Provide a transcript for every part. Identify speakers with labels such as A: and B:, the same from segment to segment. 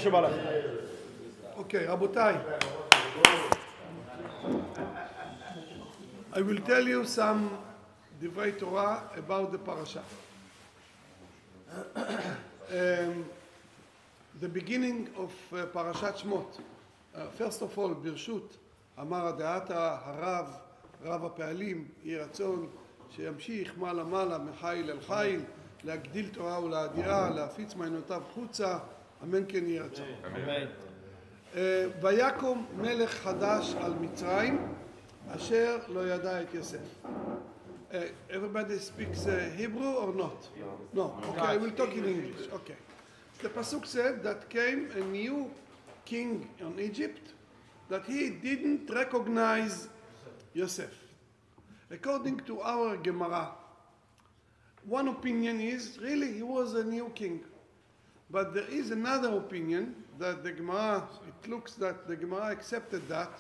A: שבא לך.
B: Okay, רבותיי. I will tell you some דברי Torah about the parasha. The beginning of Parashat Shemot. First of all, ברשות, אמר הדעתה הרב, רב הפעלים, יהי רצון שימשיך מעלה מעלה מחיל אל חיל, להגדיל תורה ולהאדירה, להפיץ מעיינותיו חוצה, אמן כן יהי רצון. ויקום מלך חדש על מצרים, אשר לא ידע את יוסף. Everybody speaks Hebrew or not? No. Okay, I will talk in English. Okay. The pasuk said that came a new king in Egypt, that he didn't recognize Yosef. According to our Gemara, one opinion is really he was a new king. But there is another opinion that the Gemara, it looks that the Gemara accepted that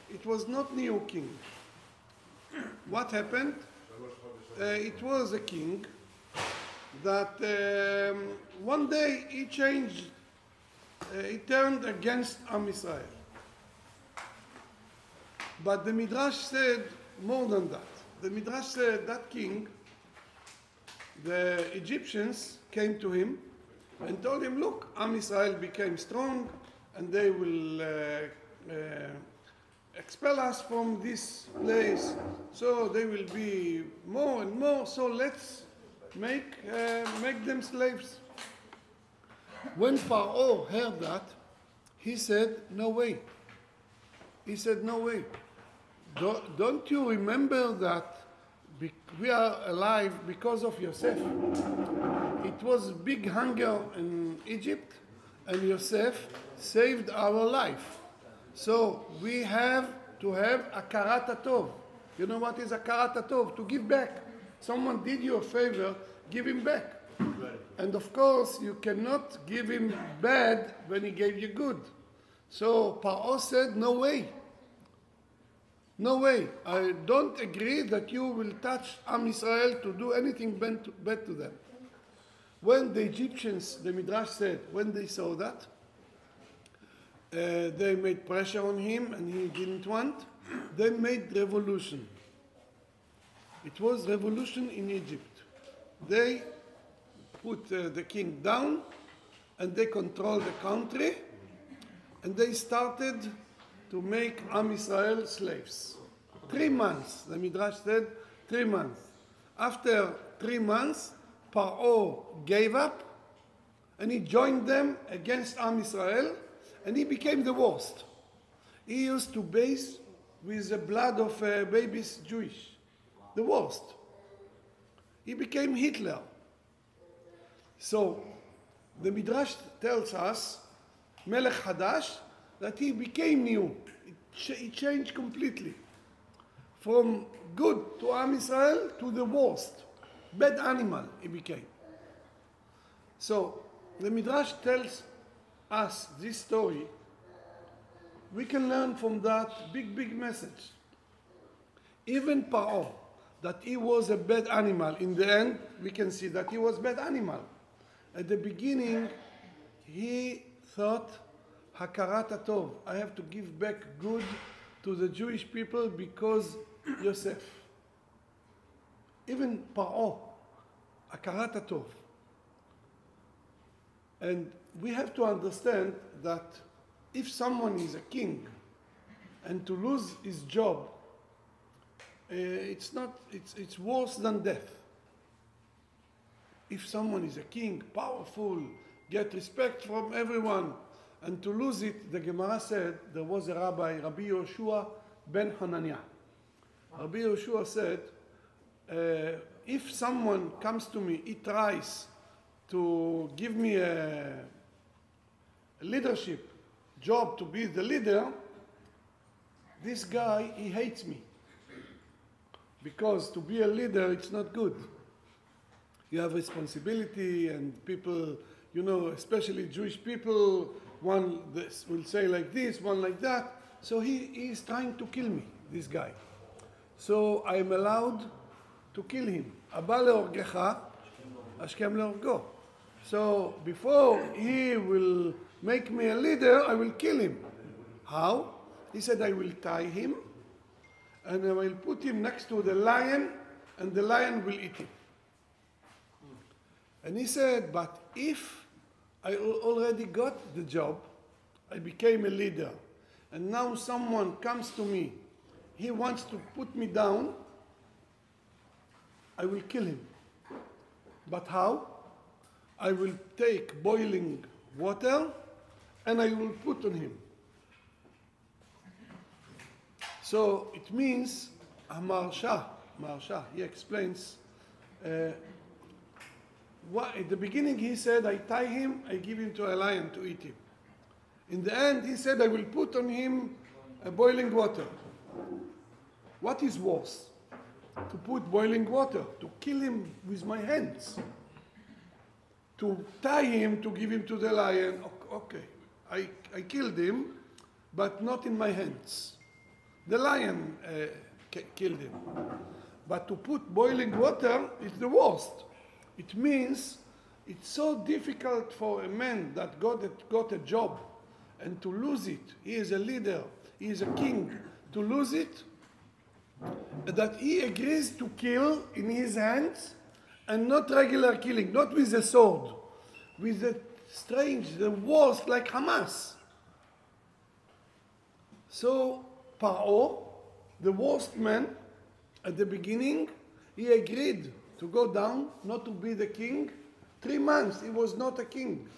B: it was not new king. What happened? It was a king that one day he changed, he turned against Am Israel. But the Midrash said more than that. The Midrash said that king, the Egyptians came to him and told him, look, Am Israel became strong and they will expel us from this place, so they will be more and more, so let's make them slaves. When PHAROAH heard that, he said, no way. He said, no way. Don't you remember that we are alive because of Yosef? It was big hunger in Egypt, and Yosef saved our life. So we have to have HAKARAT. You know what is HAKARAT? To give back. Someone did you a favor, give him back. And of course, you cannot give him bad when he gave you good. So PHAROAH said, no way. No way. I don't agree that you will touch Am Israel to do anything bad to them. When the Egyptians, the Midrash said, when they saw that, they made pressure on him and he didn't want. They made revolution. It was revolution in Egypt. They put the king down and they controlled the country and they started to make Am Israel slaves. 3 months, the Midrash said, 3 months. After 3 months, PHAROAH gave up and he joined them against Am Israel. And he became the worst. He used to bathe with the blood of babies Jewish. The worst. He became Hitler. So the Midrash tells us, Melech Hadash, that he became new. He changed completely. From good to Am Israel to the worst. Bad animal he became. So the Midrash tells us this story. We can learn from that big message. Even PHAROAH, that he was a bad animal, in the end we can see that he was a bad animal. At the beginning he thought, HAKARAT, I have to give back good to the Jewish people because Yosef. Even PHAROAH, HAKARAT. And we have to understand that if someone is a king and to lose his job, it's worse than death. If someone is a king, powerful, get respect from everyone, and to lose it, the Gemara said, there was a rabbi, Rabbi Yoshua ben Hananiah. Rabbi Yoshua said, if someone comes to me, he tries to give me a leadership job to be the leader, this guy, he hates me. Because to be a leader, it's not good. You have responsibility and people, you know, especially Jewish people, one will say like this, one like that. So he is trying to kill me, this guy. So I am allowed to kill him. Abba leorgecha, ashkem leorgo. So before he will make me a leader, I will kill him. How? He said, I will tie him, and I will put him next to the lion, and the lion will eat him. And he said, but if I already got the job, I became a leader, and now someone comes to me, he wants to put me down, I will kill him. But how? I will take boiling water and I will put on him. So it means Marsha, he explains, at the beginning he said, I tie him, I give him to a lion to eat him. In the end he said, I will put on him boiling water. What is worse? To put boiling water, to kill him with my hands. To tie him, to give him to the lion. Okay, I killed him, but not in my hands. The lion killed him. But to put boiling water is the worst. It means it's so difficult for a man that got a job and to lose it. He is a leader, he is a king. To lose it, that he agrees to kill in his hands, and not regular killing, not with a sword, with the strange, the worst, like Hamas. So PHAROAH, the worst man, at the beginning, he agreed to go down, not to be the king. 3 months, he was not a king.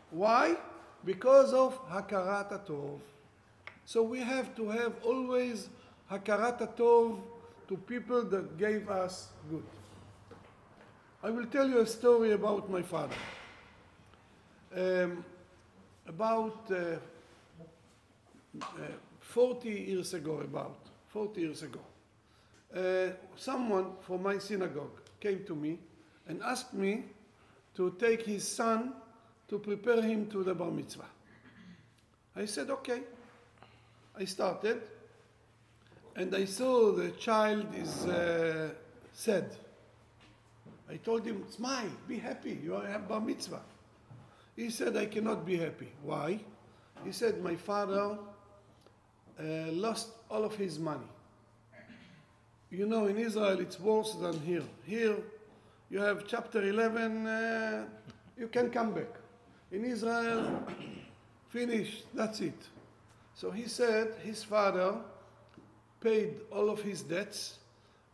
B: Why? Because of HAKARAT HATOV. So we have to have always HAKARAT HATOV to people that gave us good. I will tell you a story about my father. About 40 years ago, someone from my synagogue came to me and asked me to take his son to prepare him to the bar mitzvah. I said, okay. I started, and I saw the child is sad. I told him, smile, be happy, you have bar mitzvah. He said, I cannot be happy. Why? He said, my father lost all of his money. You know, in Israel it's worse than here. Here you have chapter 11, you can come back. In Israel, finish, that's it. So he said his father paid all of his debts,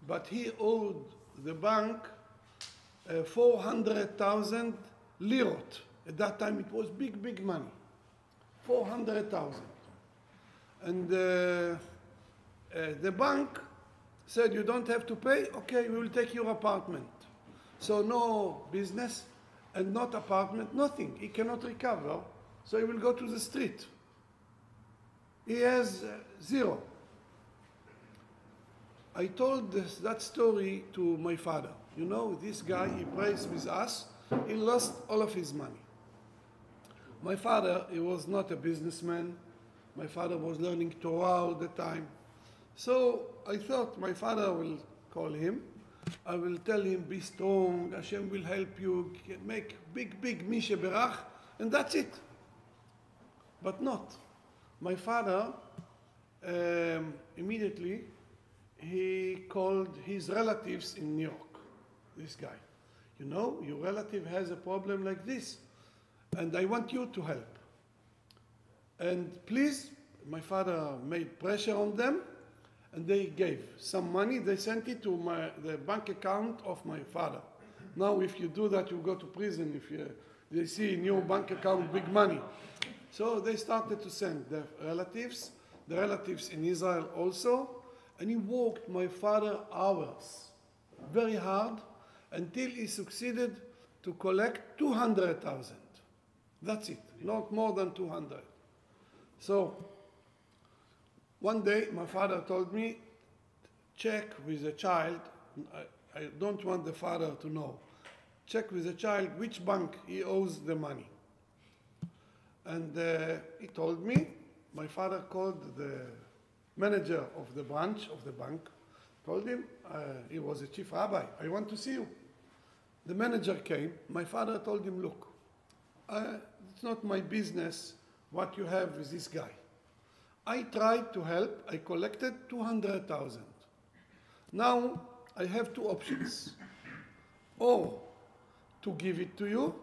B: but he owed the bank 400,000 lirot. At that time it was big, big money. 400,000. And the bank said, you don't have to pay? Okay, we will take your apartment. So no business and not apartment, nothing. He cannot recover, so he will go to the street. He has zero. I told that story to my father. You know, this guy, he prays with us. He lost all of his money. My father, he was not a businessman. My father was learning Torah all the time. So I thought my father will call him. I will tell him, be strong, Hashem will help you, make big, big Mishe Berach, and that's it. But not. My father, immediately, he called his relatives in New York, this guy. You know, your relative has a problem like this, and I want you to help. And please, my father made pressure on them, and they gave some money. They sent it to the bank account of my father. Now, if you do that, you go to prison if they see in your bank account big money. So they started to send the relatives in Israel also, and he worked my father hours, very hard, until he succeeded to collect 200,000. That's it, not more than 200. So one day my father told me, check with the child, I don't want the father to know, check with the child which bank he owes the money. And he told me, my father called the manager of the branch of the bank, told him, he was a chief rabbi, I want to see you. The manager came, my father told him, look, it's not my business what you have with this guy. I tried to help. I collected 200,000. Now I have two options. Or to give it to you,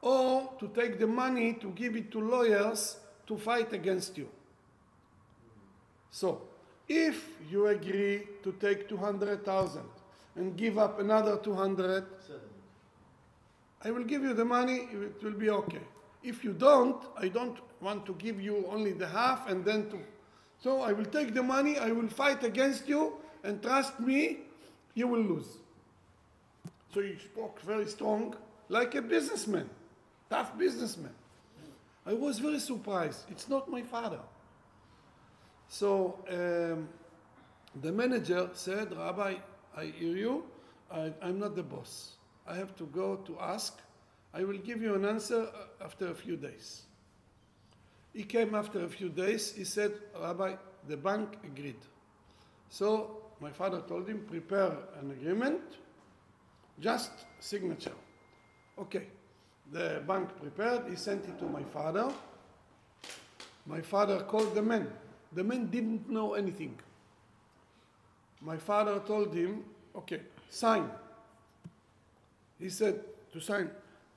B: or to take the money to give it to lawyers to fight against you. So, if you agree to take 200,000 and give up another 200, I will give you the money, it will be okay. If you don't, I don't want to give you only the half and then to... So I will take the money, I will fight against you, and trust me, you will lose. So he spoke very strong, like a businessman, tough businessman. I was very surprised. It's not my father. So the manager said, Rabbi, I hear you. I'm not the boss. I have to go to ask. I will give you an answer after a few days. He came after a few days. He said, Rabbi, the bank agreed. So my father told him, prepare an agreement, just signature. Okay. The bank prepared. He sent it to my father. My father called the man. The man didn't know anything. My father told him, okay, sign. He said, to sign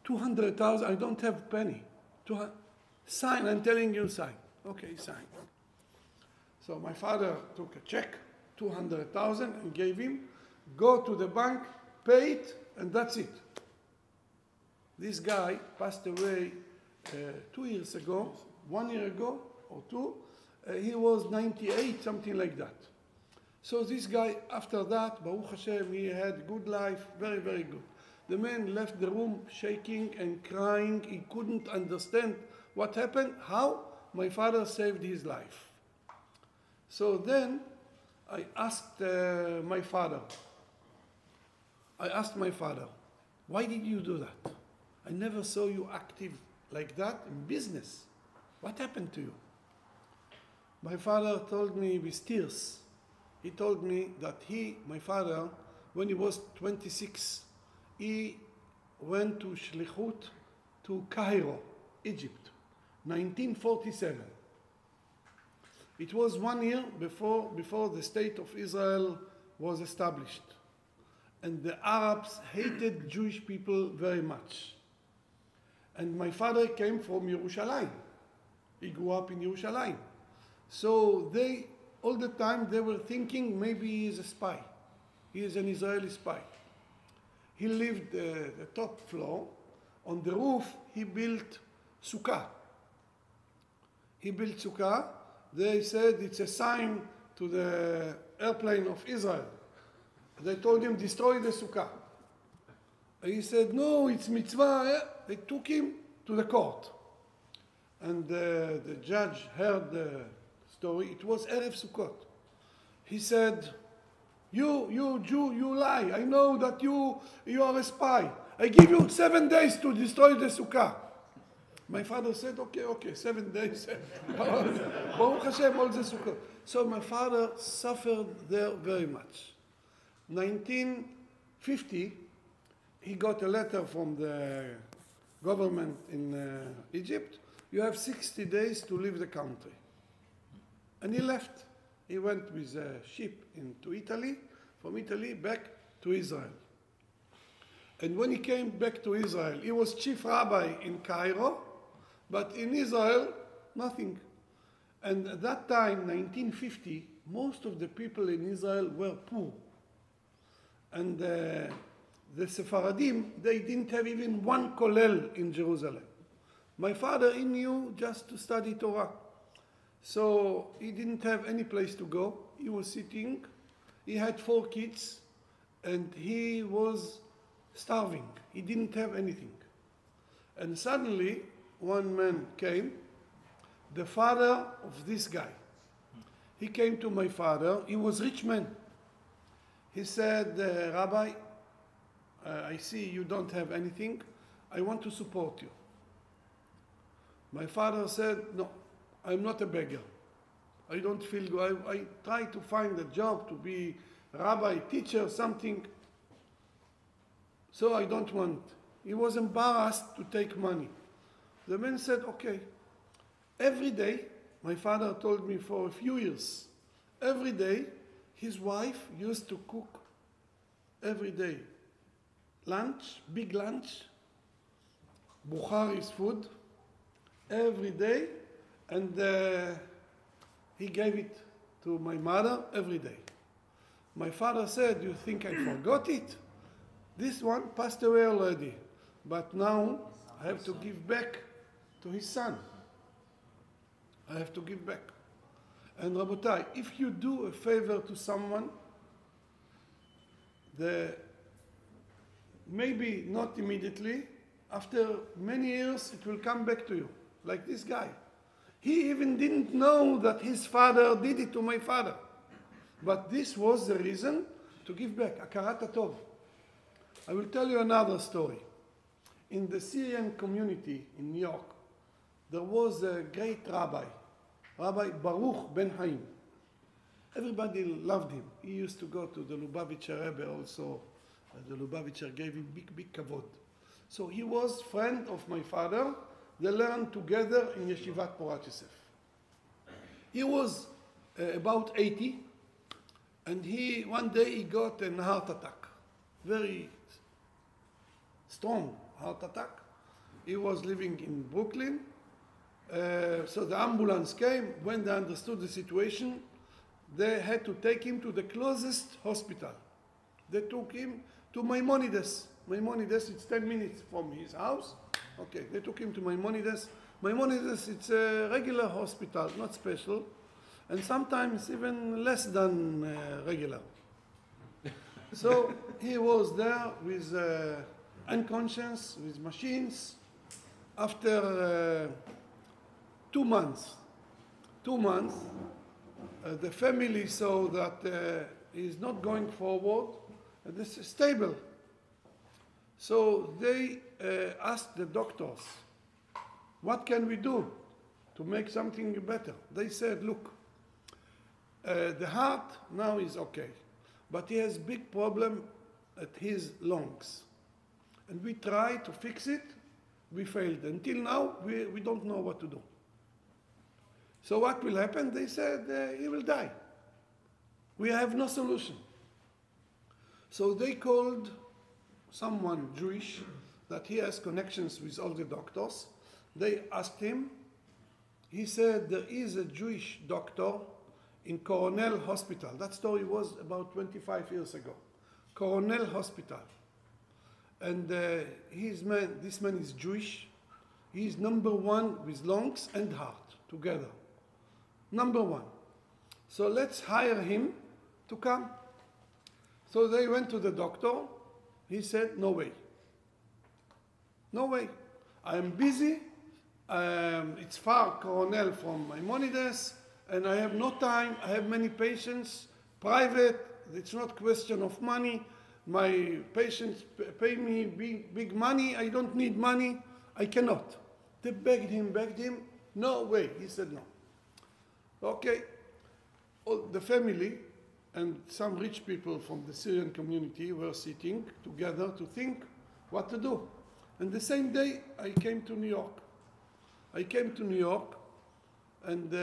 B: 200,000, I don't have a penny. Sign, I'm telling you, sign. Okay, sign. So my father took a check, 200,000, and gave him, go to the bank, pay it, and that's it. This guy passed away 2 years ago, 1 year ago, or two. He was 98, something like that. So this guy, after that, Baruch Hashem, he had good life, very, very good. The man left the room shaking and crying. He couldn't understand what happened, how my father saved his life. So then I asked my father, why did you do that? I never saw you active like that in business. What happened to you? My father told me with tears. He told me that my father, when he was 26, he went to Shlichut to Cairo, Egypt, 1947. It was 1 year before the state of Israel was established. And the Arabs hated Jewish people very much. And my father came from Yerushalayim. He grew up in Yerushalayim. So all the time they were thinking maybe he is a spy. He is an Israeli spy. He lived the top floor. On the roof, he built sukkah. They said it's a sign to the airplane of Israel. They told him, destroy the sukkah. He said, no, it's mitzvah. They took him to the court. And the judge heard the story. It was Erev Sukkot. He said, you Jew, you lie. I know that you are a spy. I give you 7 days to destroy the sukkah. My father said, okay, 7 days. Baruch Hashem, all the sukkah. So my father suffered there very much. 1950, he got a letter from the government in Egypt. You have 60 days to leave the country. And he left. He went with a ship into Italy, from Italy back to Israel. And when he came back to Israel, he was chief rabbi in Cairo, but in Israel, nothing. And at that time, 1950, most of the people in Israel were poor. And the Sephardim, they didn't have even one kollel in Jerusalem. My father, he knew just to study Torah. So he didn't have any place to go. He was sitting. He had 4 kids, and he was starving. He didn't have anything. And suddenly, one man came, the father of this guy. He came to my father. He was a rich man. He said, Rabbi, I see you don't have anything. I want to support you. My father said, no, I'm not a beggar. I don't feel good. I try to find a job to be rabbi, teacher, something. So I don't want. He was embarrassed to take money. The man said, okay. Every day, my father told me for a few years, every day his wife used to cook every day. Lunch, big lunch, Bukhari's food, every day, and he gave it to my mother every day. My father said, you think I forgot it? This one passed away already, but now I have to give back to his son. I have to give back. And Rabotai, if you do a favor to someone, maybe not immediately, after many years it will come back to you, like this guy. He even didn't know that his father did it to my father. But this was the reason to give back, HAKARAT HATOV. I will tell you another story. In the Syrian community in New York, there was a great rabbi, Rabbi Baruch Ben Haim. Everybody loved him. He used to go to the Lubavitcher Rebbe also. The Lubavitcher gave him big kavod. So he was friend of my father. They learned together in Yeshivat Porat Yosef. He was about 80, and one day he got a heart attack. Very strong heart attack. He was living in Brooklyn. So the ambulance came. When they understood the situation, they had to take him to the closest hospital. They took him to Maimonides. Maimonides, it's 10 minutes from his house. Okay, they took him to Maimonides. Maimonides, it's a regular hospital, not special, and sometimes even less than regular. So he was there with unconscious, with machines. After 2 months, the family saw that he's not going forward, and this is stable. So they asked the doctors, what can we do to make something better? They said, look, the heart now is okay, but he has big problem at his lungs. And we tried to fix it, we failed. Until now, we don't know what to do. So what will happen? They said, he will die. We have no solution. So they called someone Jewish that he has connections with all the doctors. They asked him. He said there is a Jewish doctor in Cornell Hospital. That story was about 25 years ago. Cornell Hospital. And this man is Jewish. He's number one with lungs and heart together. Number one. So let's hire him to come. So they went to the doctor. He said, no way. No way. I am busy. It's far, Cornell, from Maimonides, and I have no time. I have many patients, private. It's not question of money. My patients pay me big money. I don't need money. I cannot. They begged him. No way. He said no. Okay. All the family and some rich people from the Syrian community were sitting together to think what to do. And the same day, I came to New York. And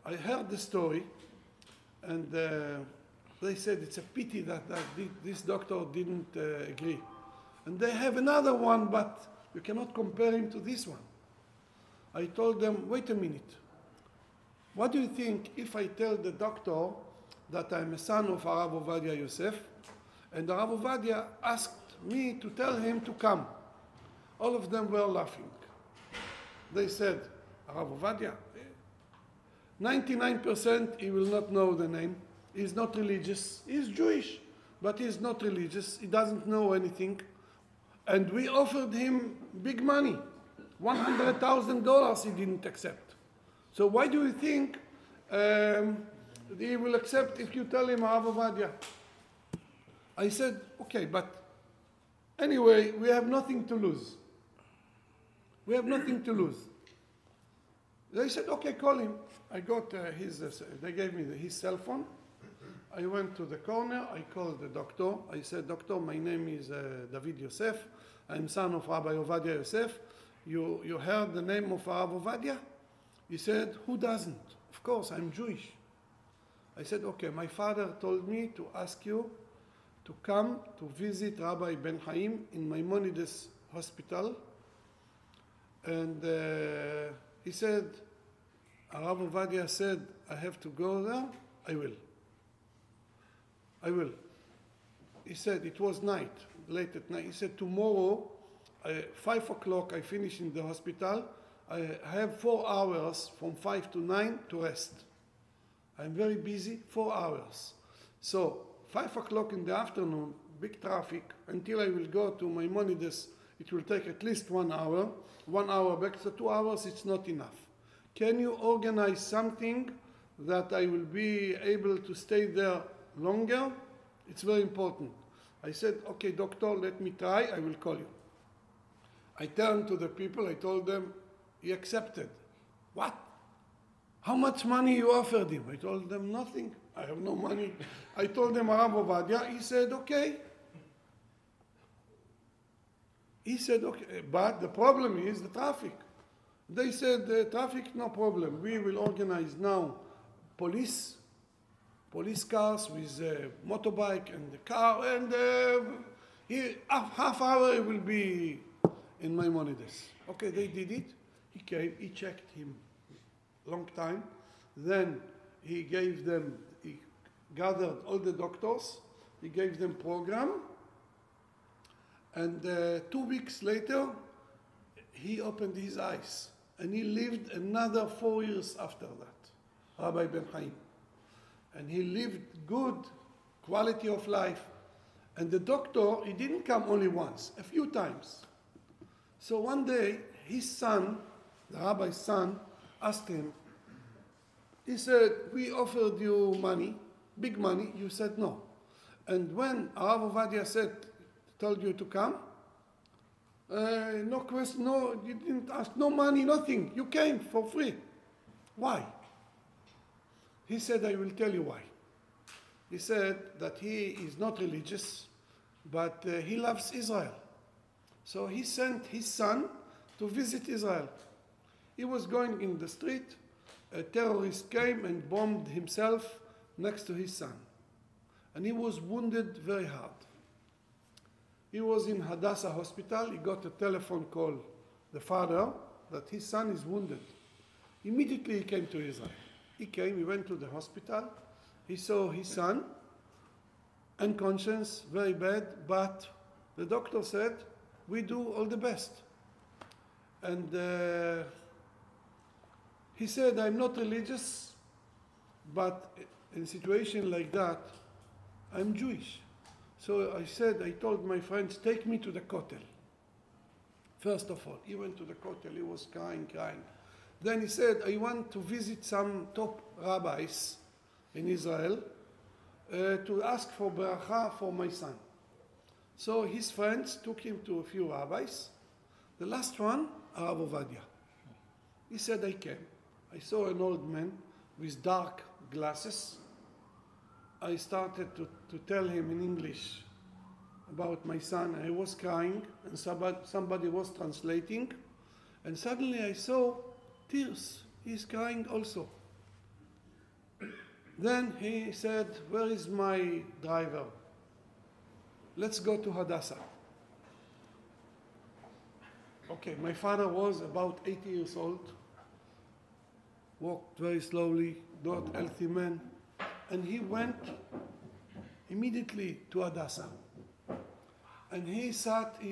B: I heard the story, and they said it's a pity that this doctor didn't agree. And they have another one, but you cannot compare him to this one. I told them, wait a minute. What do you think if I tell the doctor that I'm a son of Rav Ovadia Yosef, and Rav Ovadia asked me to tell him to come? All of them were laughing. They said, Rav Ovadia, 99% he will not know the name. He's not religious. He's Jewish, but he's not religious. He doesn't know anything. And we offered him big money. $100,000 he didn't accept. So why do you think he will accept if you tell him Rav Ovadia? I said, okay, but anyway, we have nothing to lose. We have nothing to lose. They said, okay, call him. I got they gave me his cell phone. I went to the corner. I called the doctor. I said, doctor, my name is David Yosef. I'm son of Rabbi Ovadia Yosef. you heard the name of Rav Ovadia? He said, who doesn't? Of course, I'm Jewish. I said, okay, my father told me to ask you to come to visit Rabbi Ben Chaim in Maimonides Hospital. And he said, Rav Ovadia said, I have to go there. I will. I will. He said, it was night, late at night. He said, tomorrow, 5 o'clock, I finish in the hospital. I have 4 hours from 5 to 9 to rest. I'm very busy, 4 hours. So 5 o'clock in the afternoon, big traffic, until I will go to Maimonides, it will take at least 1 hour. 1 hour back, so 2 hours, it's not enough. Can you organize something that I will be able to stay there longer? It's very important. I said, okay, doctor, let me try, I will call you. I turned to the people, I told them, he accepted. What? How much money you offered him? I told them nothing. I have no money. I told them Rav Ovadia. He said, okay. He said, okay. But the problem is the traffic. They said, the traffic, no problem. We will organize now police cars with a motorbike and the car. And half hour it will be in Maimonides. Okay, they did it. He came, he checked him long time. Then he gathered all the doctors. He gave them program. And 2 weeks later, he opened his eyes. And he lived another 4 years after that, Rabbi Ben Chaim. And he lived good quality of life. And the doctor, he didn't come only once, a few times. So one day, his son, the rabbi's son, asked him, he said, we offered you money, big money, you said no. And when Rav Ovadia told you to come, no question, no, you didn't ask, no money, nothing, you came for free. Why? He said, I will tell you why. He said that he is not religious, but he loves Israel. So he sent his son to visit Israel. He was going in the street, a terrorist came and bombed himself next to his son. And he was wounded very hard. He was in Hadassah hospital. He got a telephone call, the father, that his son is wounded. Immediately he came to Israel. He came, he went to the hospital. He saw his son, unconscious, very bad, but the doctor said, we do all the best. And he said, I'm not religious, but in a situation like that, I'm Jewish. So I told my friends, take me to the Kotel. First of all, he went to the Kotel, he was crying. Then he said, I want to visit some top rabbis in Israel to ask for bracha for my son. So his friends took him to a few rabbis. The last one, Rav Ovadia. He said, I came. I saw an old man with dark glasses. I started to tell him in English about my son. I was crying, and somebody was translating. And suddenly I saw tears. He's crying also. Then he said, where is my driver? Let's go to Hadassah. Okay, my father was about 80 years old, walked very slowly, not healthy man, and he went immediately to Hadassah. And he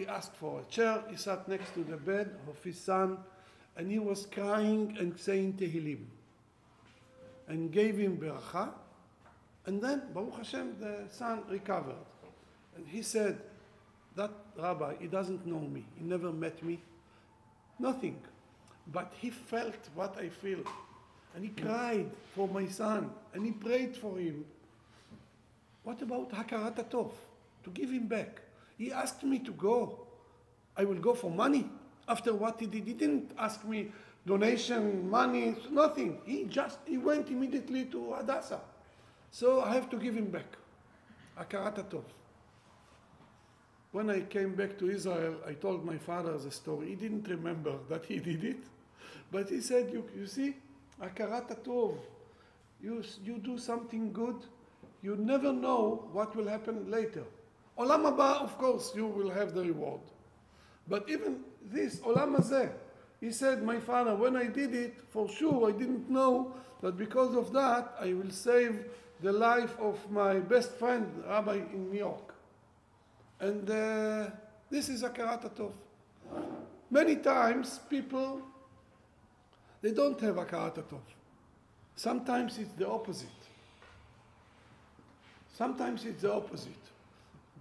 B: asked for a chair, he sat next to the bed of his son, and he was crying and saying Tehillim, and gave him beracha, and then, Baruch Hashem, the son recovered. And he said, that rabbi, he doesn't know me, he never met me, nothing. But he felt what I feel. And he cried for my son, and he prayed for him. What about HAKARAT HATOV? To give him back. He asked me to go. I will go for money. After what he did, he didn't ask me donation, money, nothing. He went immediately to Hadassah. So I have to give him back. HAKARAT HATOV. When I came back to Israel, I told my father the story. He didn't remember that he did it, but he said, you see, HAKARAT HATOV. You do something good, you never know what will happen later. Olam haba, of course, you will have the reward. But even this, Olam hazeh, he said, my father, when I did it, for sure, I didn't know that because of that, I will save the life of my best friend, Rabbi in New York. And this is HAKARAT HATOV. Many times, people, they don't have HAKARAT HATOV. Sometimes it's the opposite. Sometimes it's the opposite.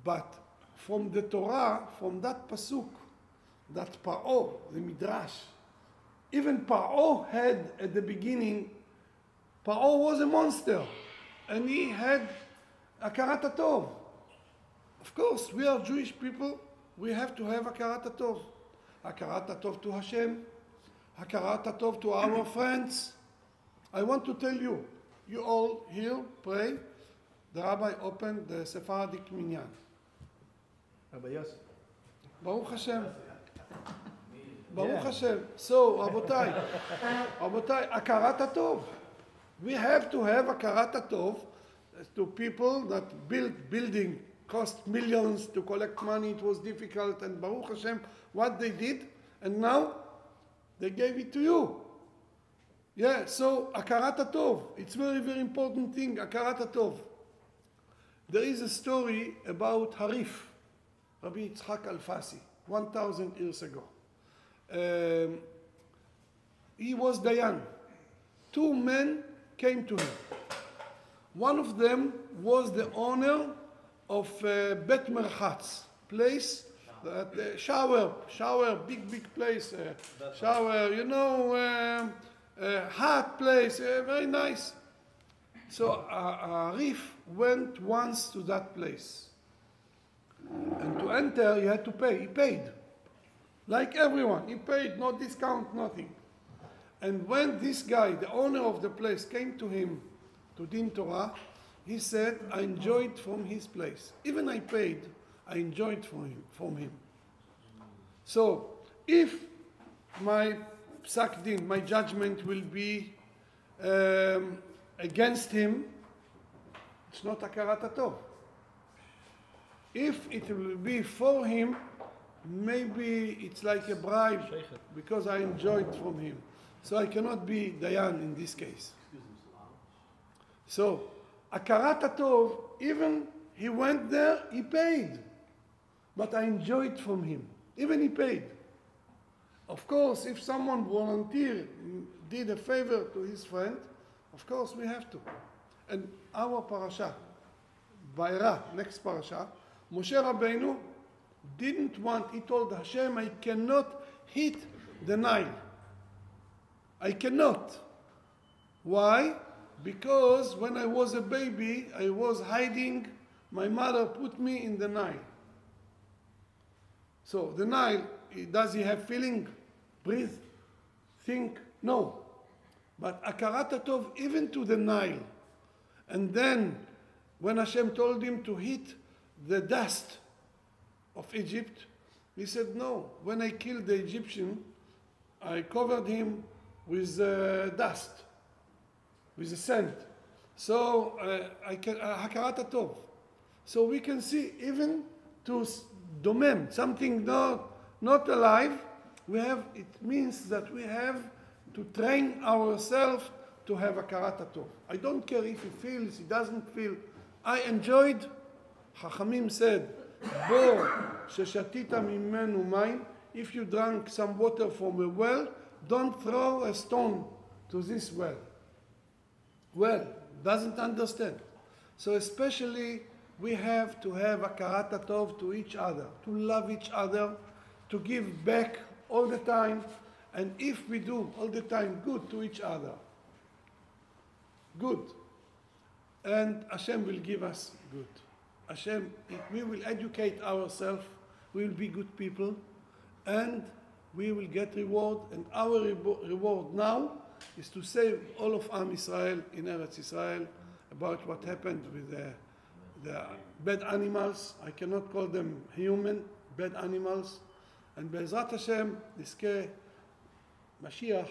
B: But from the Torah, from that pasuk, that PHAROAH, the Midrash, even PHAROAH had at the beginning, PHAROAH was a monster, and he had HAKARAT HATOV. Of course, we are Jewish people, we have to have HAKARAT HATOV. HAKARAT HATOV to Hashem, HAKARAT HATOV to our friends. I want to tell you, you all here pray. The Rabbi opened the Sephardic Minyan.
A: Rabbi Yosef.
B: Baruch Hashem. Baruch Hashem. So, Rabotai, HAKARAT HATOV. We have to have HAKARAT HATOV to people that building cost millions to collect money. It was difficult, and Baruch Hashem, what they did, and now they gave it to you. Yeah, so HAKARAT HATOV, it's very, very important thing, HAKARAT HATOV. There is a story about Harif, Rabbi Alfasi, 1,000 years ago. He was Dayan. Two men came to him. One of them was the owner of Bet Merchatz, place, shower, big place, shower, you know, hot place, very nice. So Arif went once to that place. And to enter, he had to pay. He paid. Like everyone. He paid, no discount, nothing. And when this guy, the owner of the place, came to him to Din Torah, he said, I enjoyed from his place. Even I paid, I enjoyed from him. So, if my psak din, my judgment will be against him, it's not HAKARAT HATOV. If it will be for him, maybe it's like a bribe because I enjoyed from him. So I cannot be Dayan in this case. So, HAKARAT HATOV, even he went there, he paid. But I enjoyed from him. Even he paid. Of course, if someone volunteered, did a favor to his friend, of course we have to. And our Parashat, Vayera, next Parashat, Moshe Rabbeinu didn't want, he told Hashem, I cannot hit the Nile. I cannot. Why? Because when I was a baby, I was hiding, my mother put me in the Nile. So the Nile, does he have feeling? Breathe? Think? No. But HAKARAT HATOV even to the Nile. And then when Hashem told him to hit the dust of Egypt, he said, no. When I killed the Egyptian, I covered him with dust, with the sand. So HAKARAT HATOV. So we can see even to domem, something not alive, it means that we have to train ourselves to have HAKARAT HATOV. I don't care if he feels, he doesn't feel. I enjoyed, Chachamim said, Bo sheshatita mimenu mayim, if you drank some water from a well, don't throw a stone to this well. Well, doesn't understand. So especially we have to have HAKARAT HATOV to each other, to love each other, to give back all the time, and if we do all the time good to each other, good, and Hashem will give us good. Hashem, we will educate ourselves, we will be good people, and we will get reward, and our reward now is to save all of Am Israel in Eretz Israel about what happened with the bad animals, I cannot call them human, bad animals, and Be'ezrat Hashem, נזכה משיח,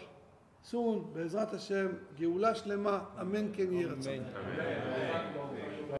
B: soon, בעזרת השם, גאולה שלמה, אמן כן יהי רצון.